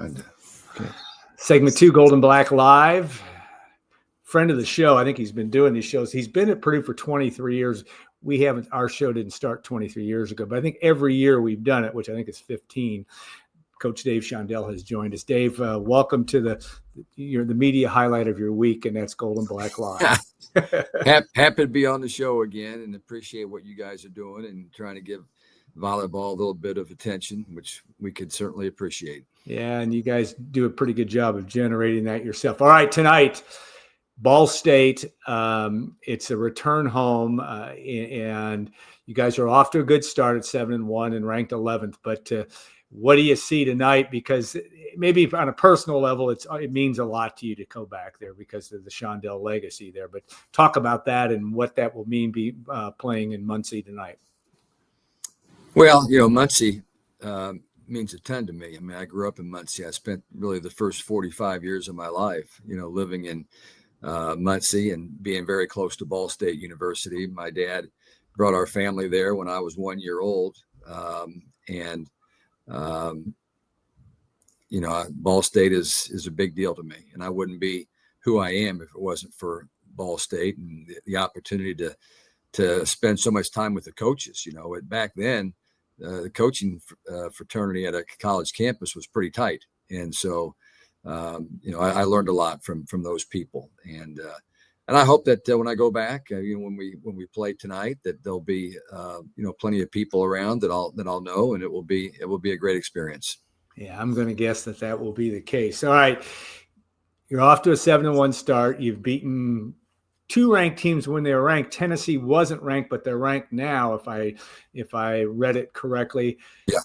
Shondell. Okay. Segment 2, Gold and Black Live. Friend of the show. I think he's been doing these shows. He's been at Purdue for 23 years. Our show didn't start 23 years ago, but I think every year we've done it, which I think is 15. Coach Dave Shondell has joined us. Dave, welcome to the media highlight of your week, and that's Gold and Black Live. Happy to be on the show again, and appreciate what you guys are doing and trying to give volleyball a little bit of attention, which we could certainly appreciate. Yeah, and you guys do a pretty good job of generating that yourself. All right, tonight, Ball State. It's a return home, and you guys are off to a good start at 7-1 and ranked 11th. But what do you see tonight? Because maybe on a personal level, it means a lot to you to go back there because of the Shondell legacy there. But talk about that and what that will mean playing in Muncie tonight. Well, Muncie means a ton to me. I mean, I grew up in Muncie. I spent really the first 45 years of my life, living in Muncie and being very close to Ball State University. My dad brought our family there when I was 1 year old. Ball State is a big deal to me, and I wouldn't be who I am if it wasn't for Ball State and the opportunity to spend so much time with the coaches. Back then, the coaching fraternity at a college campus was pretty tight, and so I learned a lot from those people, and I hope that when I go back, when we play tonight, that there'll be plenty of people around that I'll know, and it will be a great experience. Yeah, I'm going to guess that will be the case. All right, you're off to a 7-1 start. You've beaten two ranked teams when they were ranked. Tennessee wasn't ranked, but they're ranked now, if I read it correctly. Yeah.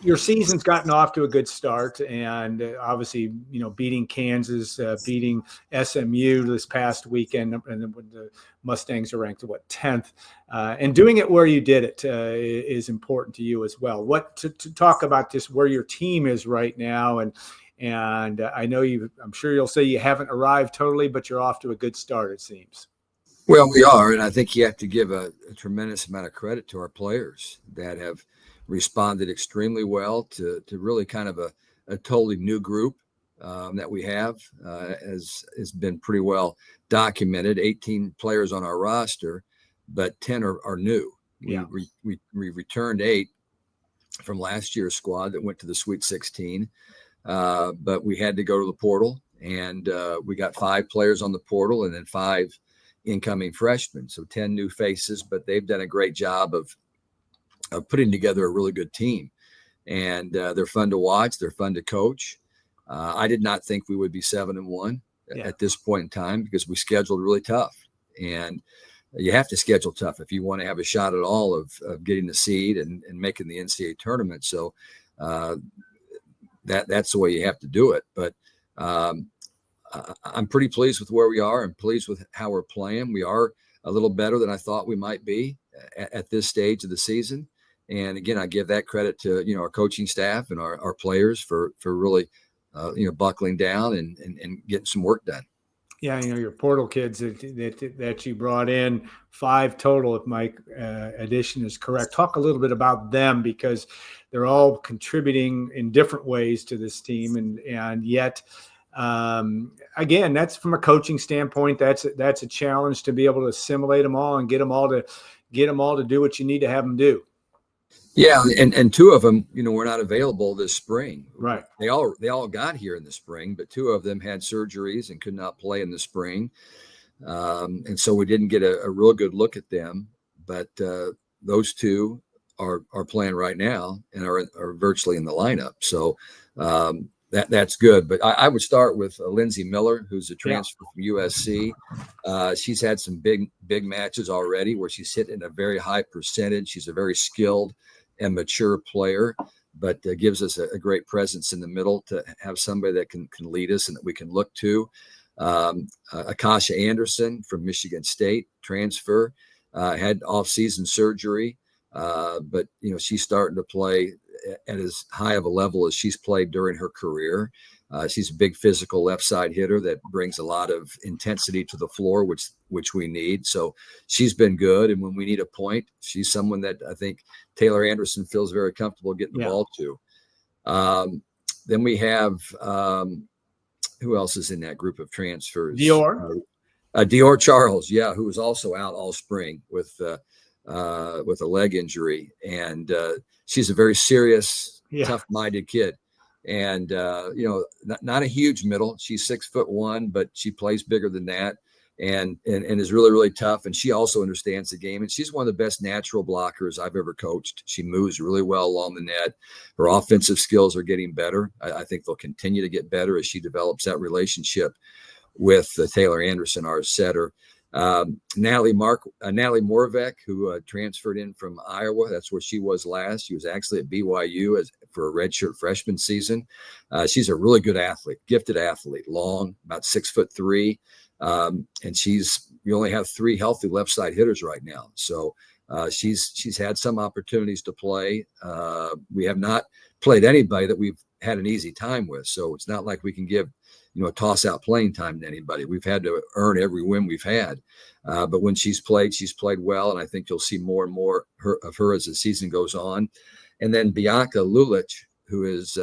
Your season's gotten off to a good start, and obviously, beating Kansas, beating SMU this past weekend, and the Mustangs are ranked 10th, and doing it where you did it is important to you as well. What to talk about just where your team is right now, and I know I'm sure you'll say you haven't arrived totally, but you're off to a good start, it seems. Well, we are, and I think you have to give a tremendous amount of credit to our players that have responded extremely well to really kind of a totally new group that we have, has been pretty well documented. 18 players on our roster, but 10 are new. Yeah. We returned 8 from last year's squad that went to the Sweet 16, but we had to go to the portal, and we got 5 players on the portal and then 5 incoming freshmen. So 10 new faces, but they've done a great job of putting together a really good team, and they're fun to watch. They're fun to coach. I did not think we would be 7-1 at this point in time because we scheduled really tough, and you have to schedule tough if you want to have a shot at all of getting the seed and making the NCAA tournament. So that's the way you have to do it. But I'm pretty pleased with where we are. I'm pleased with how we're playing. We are a little better than I thought we might be at this stage of the season. And again, I give that credit to, our coaching staff and our players for really, buckling down and getting some work done. Yeah, your portal kids that you brought in, 5 total, if my addition is correct. Talk a little bit about them, because they're all contributing in different ways to this team, and yet, again, that's from a coaching standpoint. That's a challenge to be able to assimilate them all and get them all to do what you need to have them do. Yeah, and 2 of them, were not available this spring. Right. They all got here in the spring, but 2 of them had surgeries and could not play in the spring, and so we didn't get a real good look at them. But those 2 are playing right now and are virtually in the lineup. So that's good. But I would start with Lindsay Miller, who's a transfer from USC. She's had some big matches already where she's hitting a very high percentage. She's a very skilled and mature player, but gives us a great presence in the middle to have somebody that can lead us and that we can look to. Akasha Anderson from Michigan State, transfer, had off-season surgery, but she's starting to play at as high of a level as she's played during her career. She's a big physical left side hitter that brings a lot of intensity to the floor, which we need. So she's been good. And when we need a point, she's someone that I think Taylor Anderson feels very comfortable getting the ball to. then we have who else is in that group of transfers? Dior. Dior Charles, yeah, who was also out all spring with a leg injury, and she's a very serious, tough-minded kid, and not a huge middle. She's 6'1", but she plays bigger than that, and is really, really tough. And she also understands the game, and she's one of the best natural blockers I've ever coached. She moves really well along the net. Her offensive skills are getting better. I think they'll continue to get better as she develops that relationship with Taylor Anderson, our setter. Natalie Moravec, who transferred in from Iowa. That's where she was last. She was actually at BYU for a redshirt freshman season. She's a really good athlete, gifted athlete, long, about 6'3", and we only have 3 healthy left side hitters right now. So she's had some opportunities to play. We have not played anybody that we've had an easy time with, so it's not like we can give a toss out playing time to anybody. We've had to earn every win we've had. But when she's played well. And I think you'll see more and more of her as the season goes on. And then Bianca Lulich, who is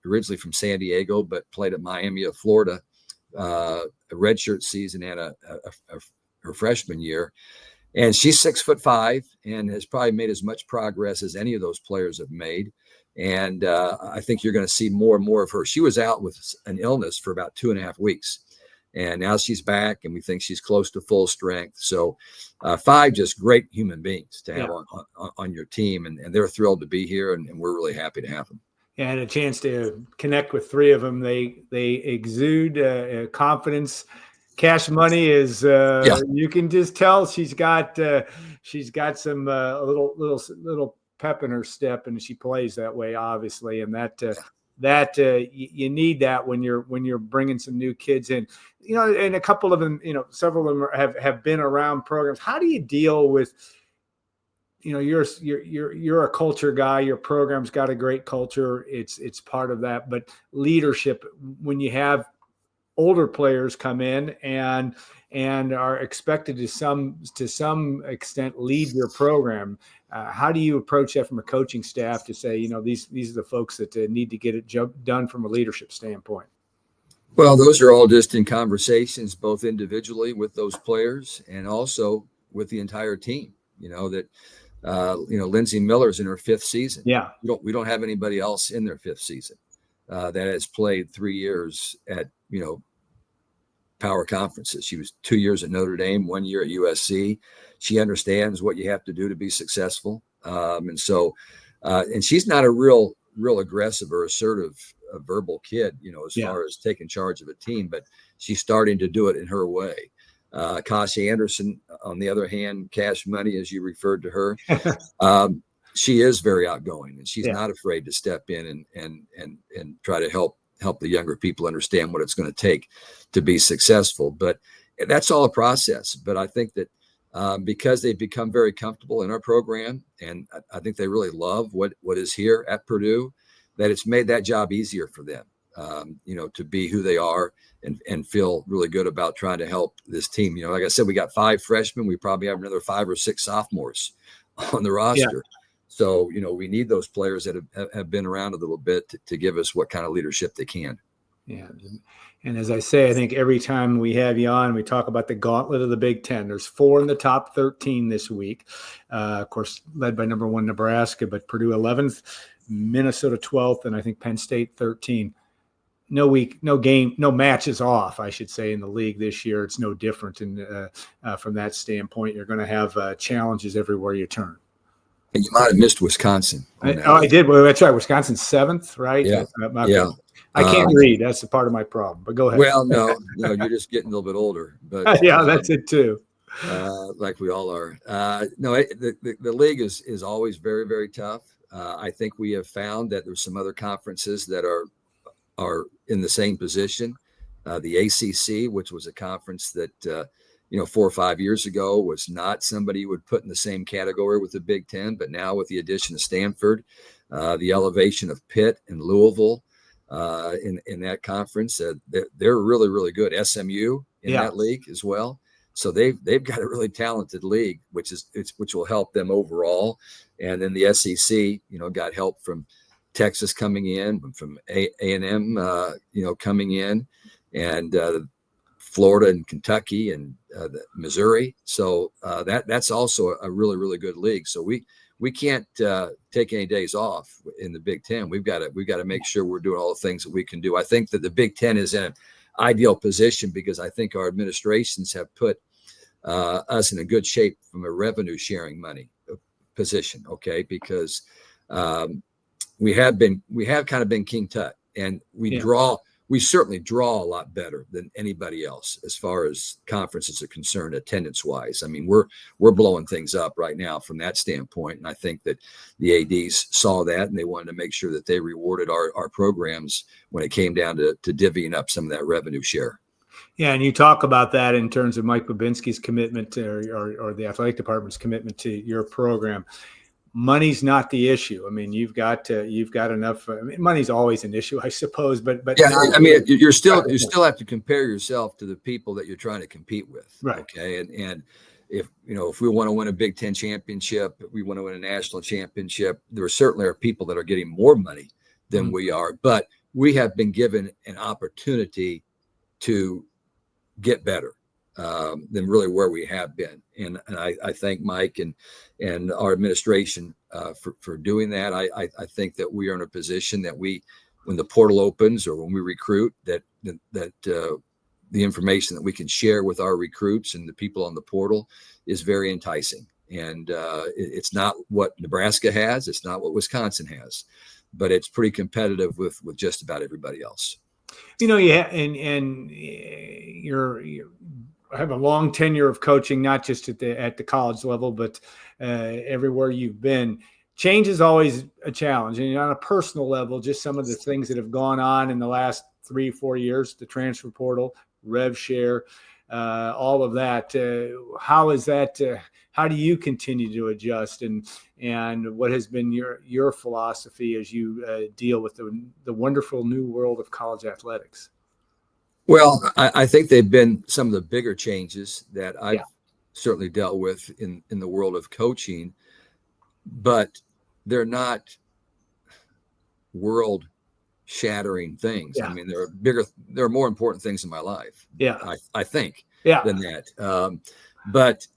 originally from San Diego, but played at Miami of Florida, a redshirt season and her freshman year. And she's 6'5" and has probably made as much progress as any of those players have made. And I think you're going to see more and more of her. She was out with an illness for about 2.5 weeks, and now she's back, and we think she's close to full strength. So 5 just great human beings to have on your team, and they're thrilled to be here, and we're really happy to have them. Yeah, and a chance to connect with 3 of them. They exude confidence. Cash Money is you can just tell she's got some little pep in her step, and she plays that way, obviously. And that you need that when you're bringing some new kids in, and a couple of them, several of them have been around programs. How do you deal with, you're a culture guy, your program's got a great culture. It's part of that, but leadership, when you have older players come in and are expected to some extent lead your program. How do you approach that from a coaching staff to say, these are the folks that need to get it done from a leadership standpoint? Well, those are all just in conversations, both individually with those players and also with the entire team. Lindsay Miller's in her 5th season. Yeah, we don't have anybody else in their 5th season that has played 3 years at power conferences. She was 2 years at Notre Dame, 1 year at USC. She understands what you have to do to be successful. And she's not a real aggressive or assertive verbal kid, as far as taking charge of a team, but she's starting to do it in her way. Kasha Anderson, on the other hand, Cash Money, as you referred to her, she is very outgoing, and she's not afraid to step in and try to help the younger people understand what it's going to take to be successful. But that's all a process. But I think that because they've become very comfortable in our program, and I think they really love what is here at Purdue, that it's made that job easier for them, to be who they are and feel really good about trying to help this team. Like I said, we got 5 freshmen. We probably have another 5 or 6 sophomores on the roster. Yeah. So, we need those players that have been around a little bit to give us what kind of leadership they can. Yeah. And as I say, I think every time we have you on, we talk about the gauntlet of the Big Ten. There's 4 in the top 13 this week. Of course, led by number 1 Nebraska, but Purdue 11th, Minnesota 12th, and I think Penn State 13. No matches off, I should say, in the league this year. It's no different. And from that standpoint, you're going to have challenges everywhere you turn. And you might have missed Wisconsin. I did. Well, that's right. Wisconsin's 7th, right? Yeah. I can't read. That's a part of my problem. But go ahead. Well, no, you're just getting a little bit older. But yeah, that's it too. Like we all are. The league is always very, very tough. I think we have found that there's some other conferences that are in the same position. The ACC, which was a conference that 4 or 5 years ago was not somebody you would put in the same category with the Big Ten, but now with the addition of Stanford, the elevation of Pitt and Louisville in that conference, they're really, really good. SMU in that league as well. So they've got a really talented league, which will help them overall. And then the SEC, got help from Texas coming in, from A&M, coming in, and Florida and Kentucky and Missouri. So that's also a really, really good league. So we can't take any days off in the Big Ten. We've got to make sure we're doing all the things that we can do. I think that the Big Ten is in an ideal position because I think our administrations have put us in a good shape from a revenue sharing money position. Okay, because we have kind of been King Tut, and we certainly draw a lot better than anybody else as far as conferences are concerned, attendance wise. I mean, we're blowing things up right now from that standpoint. And I think that the ADs saw that and they wanted to make sure that they rewarded our programs when it came down to divvying up some of that revenue share. Yeah, and you talk about that in terms of Mike Babinski's commitment or the athletic department's commitment to your program. Money's not the issue. I mean, you've got enough. I mean, money's always an issue, I suppose. But yeah, I mean, you still have to compare yourself to the people that you're trying to compete with. Right. Okay, and if we want to win a Big Ten championship, we want to win a national championship, there certainly are people that are getting more money than we are. But we have been given an opportunity to get better than really where we have been. And I thank Mike and our administration for doing that. I think that we are in a position that when the portal opens or when we recruit, that the information that we can share with our recruits and the people on the portal is very enticing. And it's not what Nebraska has. It's not what Wisconsin has, but it's pretty competitive with just about everybody else. And you're have a long tenure of coaching, not just at the college level, but everywhere you've been. Change is always a challenge. And on a personal level, just some of the things that have gone on in the last 3-4 years, the transfer portal, rev share, all of that. How is that? How do you continue to adjust? And what has been your philosophy as you deal with the wonderful new world of college athletics? Well, I think they've been some of the bigger changes that I've certainly dealt with in the world of coaching, but they're not world-shattering things. Yeah. I mean, there are more important things in my life. Yeah, I think than that. But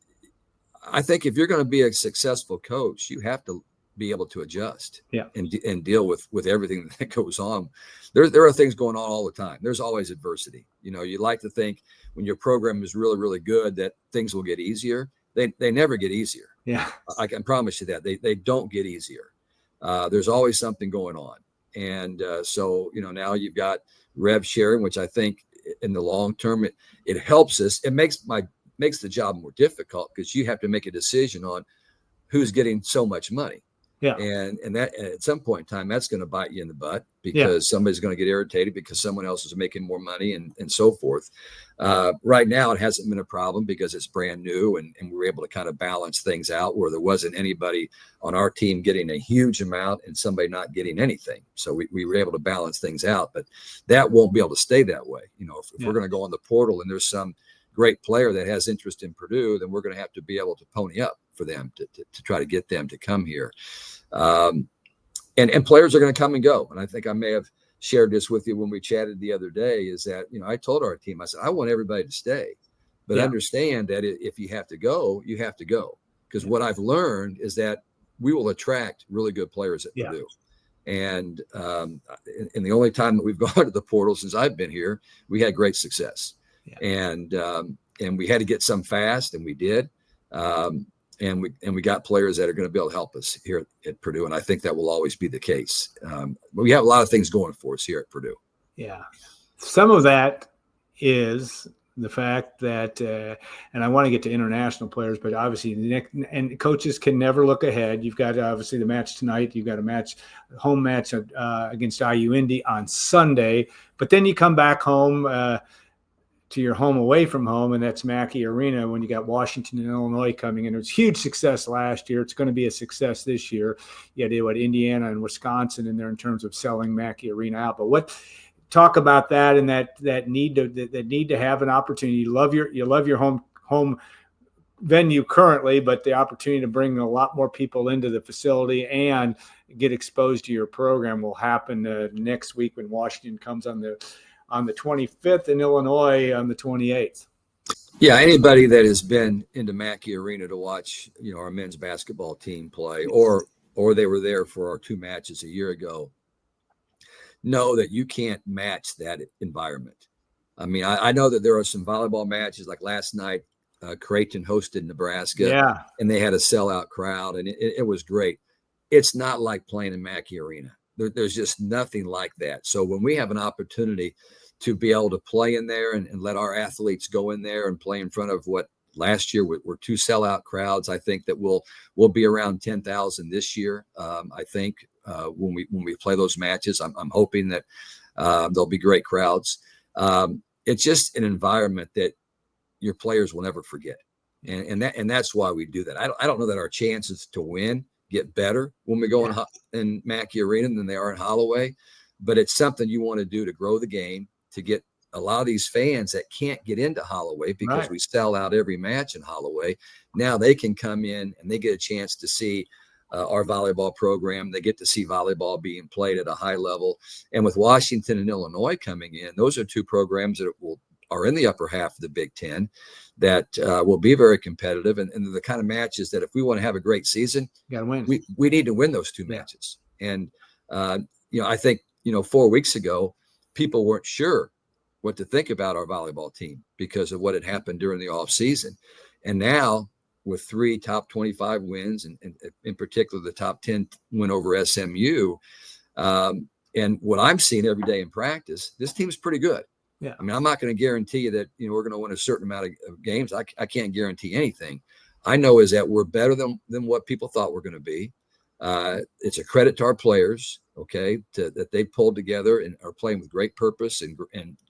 I think if you're going to be a successful coach, you have to be able to adjust and deal with everything that goes on. There are things going on all the time. There's always adversity. You like to think when your program is really, really good that things will get easier. They never get easier. Yeah, I can promise you that they don't get easier. There's always something going on. And so, now you've got rev sharing, which I think in the long term, it helps us. It makes the job more difficult because you have to make a decision on who's getting so much money. Yeah. And that at some point in time, that's going to bite you in the butt because somebody's going to get irritated because someone else is making more money and so forth. Right now, it hasn't been a problem because it's brand new and we were able to kind of balance things out where there wasn't anybody on our team getting a huge amount and somebody not getting anything. So we were able to balance things out, but that won't be able to stay that way. If we're going to go on the portal and there's some great player that has interest in Purdue, then we're going to have to be able to pony up for them to try to get them to come here. And players are going to come and go. And I think I may have shared this with you when we chatted the other day is that, I told our team, I said, I want everybody to stay, but understand that if you have to go, you have to go. Because what I've learned is that we will attract really good players at Purdue. And the only time that we've gone to the portal since I've been here, we had great success. And we had to get some fast, and we did. And we got players that are going to be able to help us here at Purdue, and I think that will always be the case. But we have a lot of things going for us here at Purdue. Yeah, some of that is the fact that, and I want to get to international players, but obviously, and coaches can never look ahead. You've got obviously the match tonight. You've got a home match against IU Indy on Sunday, but then you come back home to your home away from home, and that's Mackey Arena when you got Washington and Illinois coming in. It was a huge success last year. It's going to be a success this year. You had Indiana and Wisconsin in there in terms of selling Mackey Arena out. But talk about that and that need to have an opportunity. You love your home venue currently, but the opportunity to bring a lot more people into the facility and get exposed to your program will happen next week when Washington comes on the 25th and Illinois on the 28th. Yeah, anybody that has been into Mackey Arena to watch, our men's basketball team play, or they were there for our 2 matches a year ago, know that you can't match that environment. I mean, I know that there are some volleyball matches like last night. Creighton hosted Nebraska, and they had a sellout crowd, and it was great. It's not like playing in Mackey Arena. There's just nothing like that. So when we have an opportunity to be able to play in there and let our athletes go in there and play in front of what last year were 2 sellout crowds, I think that we'll be around 10,000 this year. I think when we play those matches, I'm hoping that there'll be great crowds. It's just an environment that your players will never forget, and that's why we do that. I don't know that our chances to win get better when we go in Mackey Arena than they are in Holloway, but it's something you want to do to grow the game, to get a lot of these fans that can't get into Holloway because we sell out every match in Holloway. Now they can come in and they get a chance to see our volleyball program. They get to see volleyball being played at a high level. And with Washington and Illinois coming in, those are 2 programs that are in the upper half of the Big Ten that will be very competitive. And the kind of matches that if we want to have a great season, gotta win. We need to win those 2 matches. And, I think, 4 weeks ago, people weren't sure what to think about our volleyball team because of what had happened during the off season. And now with 3 top 25 wins, and in particular, the top 10 win over SMU. And what I'm seeing every day in practice, this team's pretty good. Yeah. I mean, I'm not going to guarantee you that, we're going to win a certain amount of games. I can't guarantee anything. I know is that we're better than what people thought we're going to be. It's a credit to our players, that they pulled together and are playing with great purpose and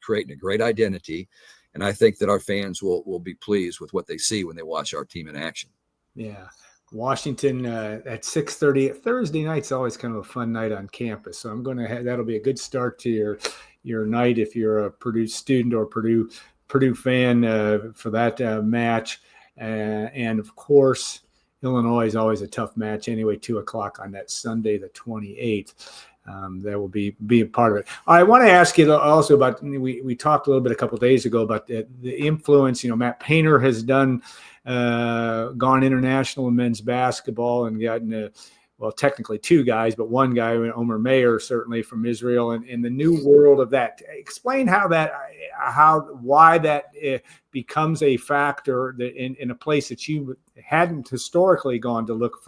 creating a great identity. And I think that our fans will be pleased with what they see when they watch our team in action. Yeah. Washington at 6:30 Thursday night's always kind of a fun night on campus. So I'm going to that'll be a good start to your night if you're a Purdue student or Purdue fan for that match. And of course, Illinois is always a tough match anyway, 2:00 on that Sunday, the 28th. That will be a part of it. I want to ask you also about, we talked a little bit a couple of days ago about the influence. Matt Painter has gone international in men's basketball and gotten technically 2 guys, but 1 guy, Omer Mayer, certainly from Israel, and in the new world of that. Explain why that becomes a factor that in a place that you hadn't historically gone to look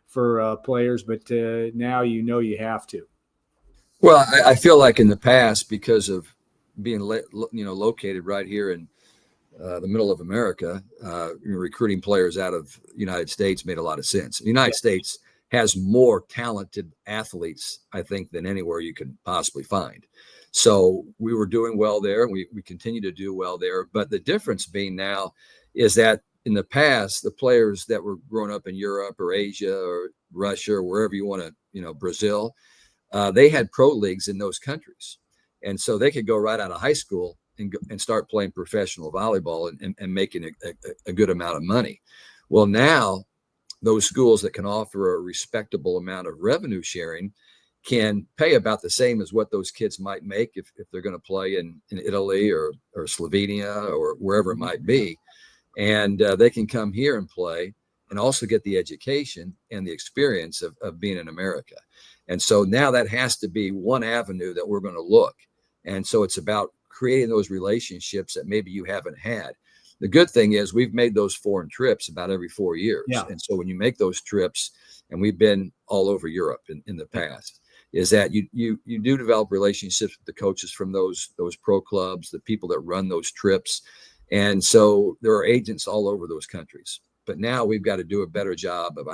for players, but now you have to. Well, I feel like in the past, because of being located right here in the middle of America, recruiting players out of the United States made a lot of sense. The United States has more talented athletes, I think, than anywhere you could possibly find. So we were doing well there. We continue to do well there. But the difference being now is that in the past, the players that were growing up in Europe or Asia or Russia or wherever you want to, Brazil, they had pro leagues in those countries. And so they could go right out of high school and start playing professional volleyball and making a good amount of money. Well, now those schools that can offer a respectable amount of revenue sharing can pay about the same as what those kids might make if they're going to play in Italy or Slovenia or wherever it might be. And they can come here and play and also get the education and the experience of being in America. And so now that has to be one avenue that we're going to look. And so it's about creating those relationships that maybe you haven't had. The good thing is we've made those foreign trips about every 4 years. Yeah. And so when you make those trips, and we've been all over Europe in the past, is that you do develop relationships with the coaches from those pro clubs, the people that run those trips. And so there are agents all over those countries. But now we've got to do a better job of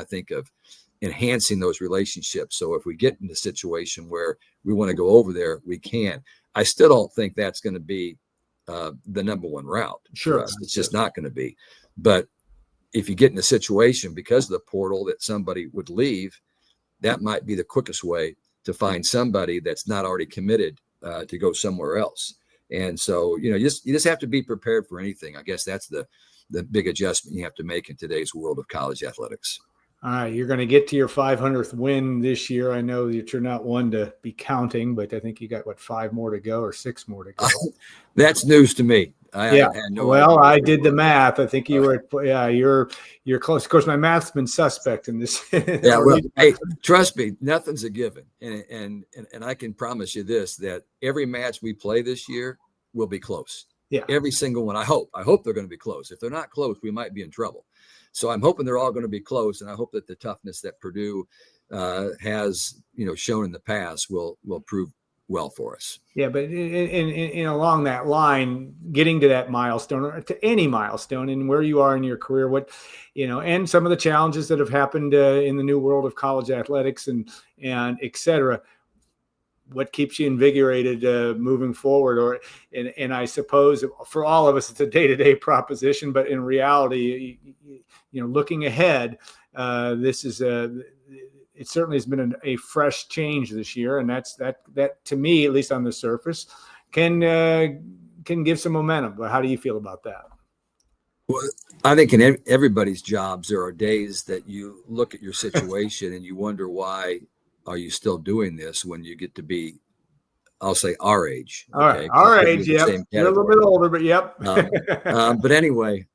enhancing those relationships. So if we get in a situation where we want to go over there, we can. I still don't think that's going to be the number one route. Sure. For us. It's just not going to be. But if you get in a situation because of the portal that somebody would leave, that might be the quickest way to find somebody that's not already committed to go somewhere else. And so, you just have to be prepared for anything. I guess that's the big adjustment you have to make in today's world of college athletics. All right, you're going to get to your 500th win this year. I know that you're not one to be counting, but I think you got 5 more to go or 6 more to go. That's news to me. I had no idea. I did the math. I think you were. Yeah, you're close. Of course, my math's been suspect in this. Yeah, well, hey, trust me, nothing's a given, and I can promise you this: that every match we play this year will be close. Yeah, every single one. I hope they're going to be close. If they're not close, we might be in trouble. So I'm hoping they're all going to be close, and I hope that the toughness that Purdue has, shown in the past will prove well for us. Yeah, but in along that line, getting to that milestone or to any milestone and where you are in your career, and some of the challenges that have happened in the new world of college athletics and et cetera, what keeps you invigorated moving forward? And I suppose for all of us, it's a day-to-day proposition, but in reality, looking ahead, this is it certainly has been a fresh change this year, and that to me, at least on the surface, can give some momentum. But how do you feel about that? Well, I think in everybody's jobs, there are days that you look at your situation and you wonder, why are you still doing this when you get to be, I'll say, our age. All right, our age, yep. You're a little bit older, but yep. But anyway,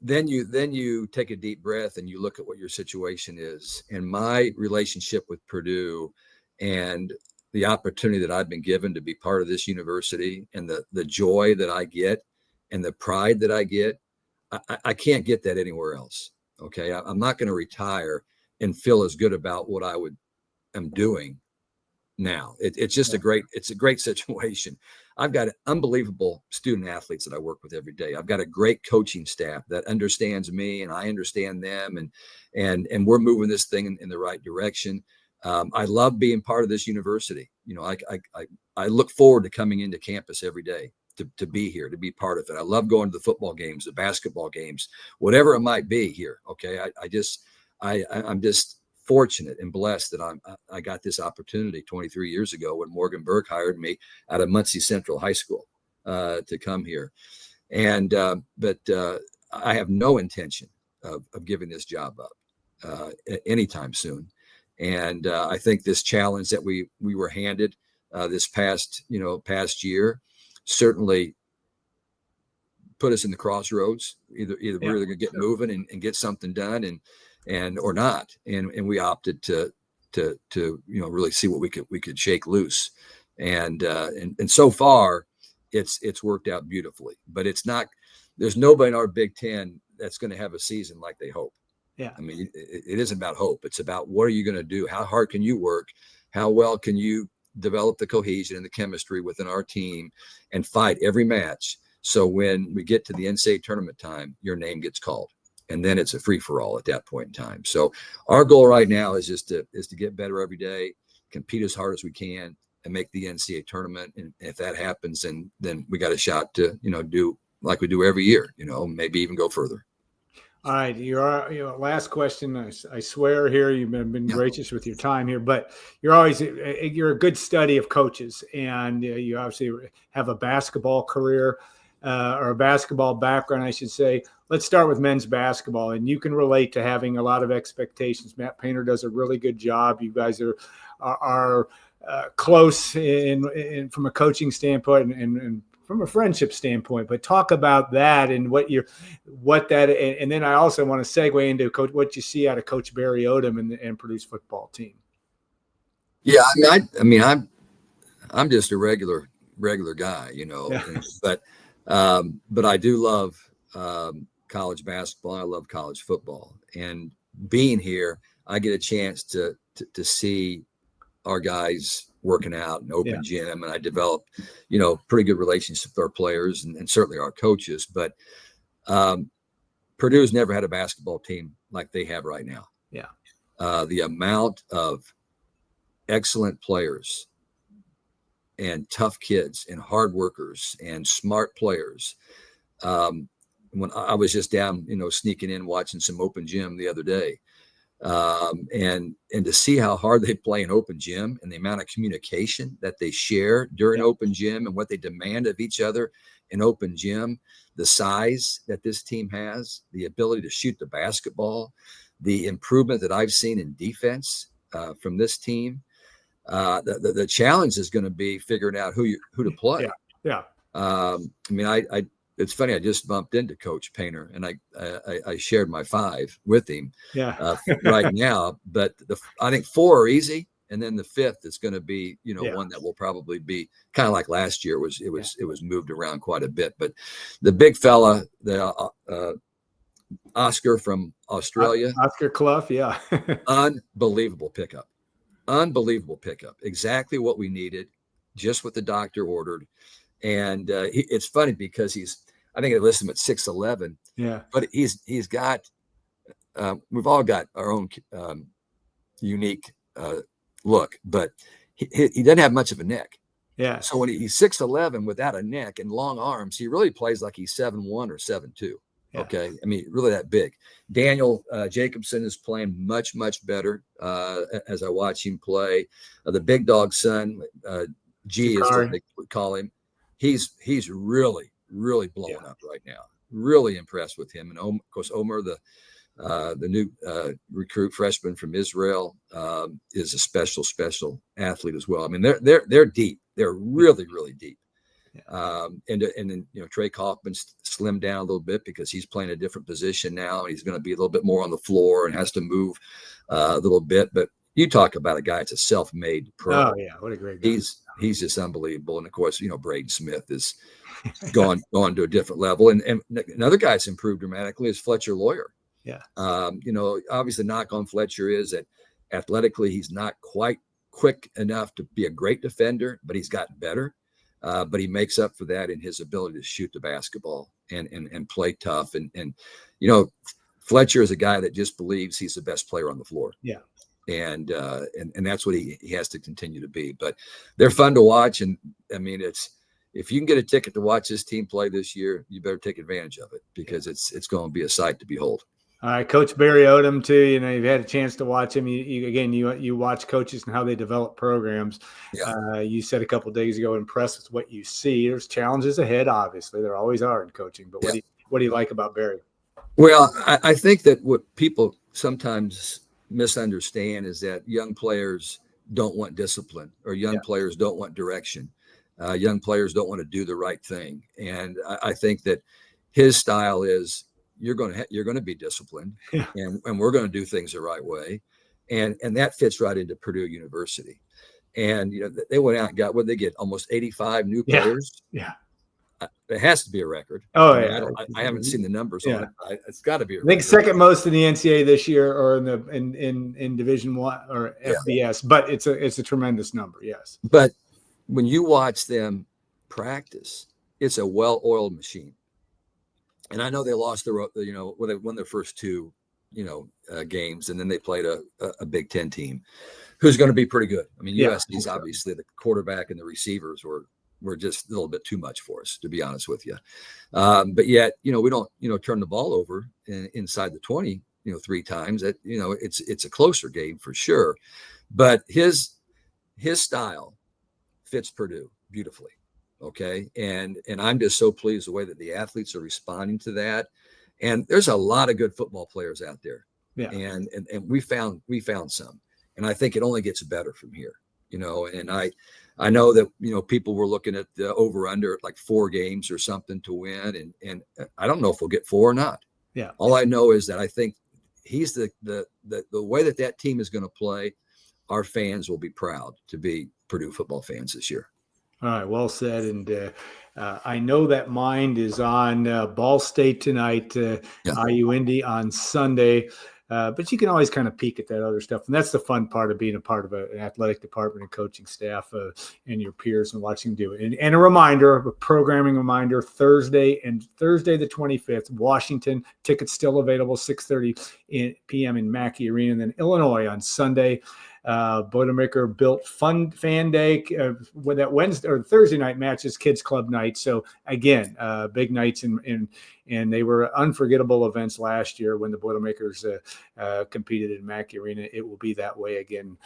then you take a deep breath and you look at what your situation is. And my relationship with Purdue and the opportunity that I've been given to be part of this university and the joy that I get and the pride that I get, I can't get that anywhere else. Okay. I'm not going to retire and feel as good about what am doing now. It's just a great situation. I've got unbelievable student athletes that I work with every day. I've got a great coaching staff that understands me and I understand them, and we're moving this thing in the right direction. I love being part of this university. I look forward to coming into campus every day to be here, to be part of it. I love going to the football games, the basketball games, whatever it might be here. Okay. I'm just fortunate and blessed that I got this opportunity 23 years ago when Morgan Burke hired me out of Muncie Central High School to come here. And but I have no intention of giving this job up anytime soon. And I think this challenge that we were handed this past year certainly put us in the crossroads. Either we're going to get moving and get something done and or not. And we opted to really see what we could shake loose. And so far it's worked out beautifully, but there's nobody in our Big Ten that's going to have a season like they hope. Yeah. I mean, it isn't about hope. It's about, what are you going to do? How hard can you work? How well can you develop the cohesion and the chemistry within our team and fight every match? So when we get to the NCAA tournament time, your name gets called, and then it's a free for all at that point in time. So our goal right now is to get better every day, compete as hard as we can, and make the NCAA tournament. And if that happens, then we got a shot to, do like we do every year, maybe even go further. All right, last question. I swear here, you've been gracious with your time here, but you're a good study of coaches, and you obviously have a basketball career or a basketball background, I should say. Let's start with men's basketball, and you can relate to having a lot of expectations. Matt Painter does a really good job. You guys are close in from a coaching standpoint and from a friendship standpoint, but talk about that and and then I also want to segue into what you see out of Coach Barry Odom and Purdue's football team. Yeah, I mean, I'm just a regular guy, but I do love college basketball. I love college football, and being here, I get a chance to see our guys working out in open gym, and I developed, pretty good relationships with our players and certainly our coaches. But Purdue's never had a basketball team like they have right now. Yeah, the amount of excellent players and tough kids and hard workers and smart players. When I was just down, sneaking in, watching some open gym the other day, And to see how hard they play in open gym and the amount of communication that they share during open gym and what they demand of each other in open gym, the size that this team has, the ability to shoot the basketball, the improvement that I've seen in defense from this team. The challenge is going to be figuring out who to play. Yeah. I mean, it's funny. I just bumped into Coach Painter, and I shared my 5 with him. Right now. But I think 4 are easy, and then the 5th is going to be one that will probably be kind of like last year. It was moved around quite a bit. But the big fella, the Oscar from Australia, Oscar Clough, unbelievable pickup. Exactly what we needed, just what the doctor ordered. And it's funny because I think I listed him at 6'11". Yeah. But he's got, we've all got our own unique look, but he doesn't have much of a neck. Yeah. So when he's 6'11" without a neck and long arms, he really plays like he's 7'1" or 7'2". Yeah. Okay. I mean, really that big. Daniel Jacobson is playing much, much better as I watch him play. The big dog son, G is what they would call him. He's really, really blowing up right now. Really impressed with him. And of course, Omer, the new recruit freshman from Israel, is a special athlete as well. I mean, they're deep. They're really, really deep. And then Trey Kaufman's slimmed down a little bit because he's playing a different position now. He's going to be a little bit more on the floor and has to move a little bit. But you talk about a guy that's a self-made pro. Oh yeah, what a great guy. He's just unbelievable. And of course, Braden Smith is gone to a different level. And another guy that's improved dramatically is Fletcher Lawyer. Yeah. Obviously the knock on Fletcher is that athletically he's not quite quick enough to be a great defender, but he's gotten better. But he makes up for that in his ability to shoot the basketball and play tough. And Fletcher is a guy that just believes he's the best player on the floor. Yeah. And that's what he has to continue to be. But they're fun to watch. And I mean, if you can get a ticket to watch this team play this year, you better take advantage of it because it's going to be a sight to behold. All right, Coach Barry Odom too. You've had a chance to watch him. You watch coaches and how they develop programs. Yeah. You said a couple of days ago, impressed with what you see. There's challenges ahead, obviously. There always are in coaching. But what do you like about Barry? Well, I think that what people sometimes misunderstand is that young players don't want discipline, or young players don't want direction. Young players don't want to do the right thing, and I think that his style is. You're going to be disciplined, and we're going to do things the right way, and that fits right into Purdue University. And they went out and got they get almost 85 new players. Yeah, it has to be a record. Oh, I haven't seen the numbers on it. It's got to be. I think second most in the NCAA this year, or in Division I or FBS, but it's a tremendous number. Yes, but when you watch them practice, it's a well-oiled machine. And I know they lost when they won their first 2, games, and then they played a Big Ten team who's going to be pretty good. I mean, USC's obviously the quarterback and the receivers were just a little bit too much for us, to be honest with you. But yet, we don't, turn the ball over inside the 20, 3 times. That it's a closer game for sure. But his style fits Purdue beautifully. Okay. And I'm just so pleased the way that the athletes are responding to that. And there's a lot of good football players out there. Yeah. And we found some, and I think it only gets better from here, and I know that, people were looking at the over under at like 4 games or something to win. And I don't know if we'll get 4 or not. Yeah. All I know is that I think he's the way that team is going to play. Our fans will be proud to be Purdue football fans this year. All right, well said. And I know that mind is on Ball State tonight, IU Indy on Sunday. But you can always kind of peek at that other stuff. And that's the fun part of being a part of an athletic department and coaching staff and your peers and watching them do it. And a programming reminder, Thursday the 25th, Washington. Tickets still available, 6:30 p.m. in Mackey Arena. And then Illinois on Sunday. Boilermaker built fun fan day with that Wednesday or Thursday night match is Kids Club night. So again, big nights and they were unforgettable events last year when the Boilermakers competed in Mackey Arena. It will be that way again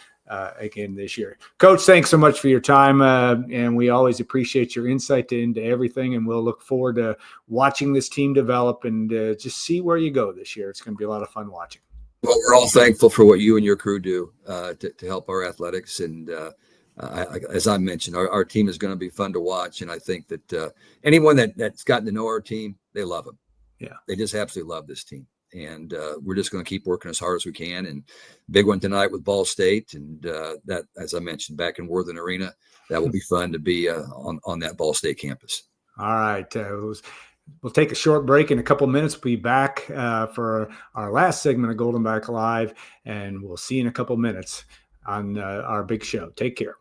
this year. Coach, thanks so much for your time, and we always appreciate your insight into everything, and we'll look forward to watching this team develop and just see where you go this year. It's going to be a lot of fun watching. Well, we're all thankful for what you and your crew do to help our athletics. And as I mentioned, our team is going to be fun to watch. And I think that anyone that's gotten to know our team, they love them. Yeah, they just absolutely love this team. And we're just going to keep working as hard as we can. And big one tonight with Ball State. And that, as I mentioned, back in Worthen Arena, that will be fun to be on that Ball State campus. All right. We'll take a short break in a couple of minutes. We'll be back for our last segment of Golden Back Live, and we'll see you in a couple of minutes on our big show. Take care.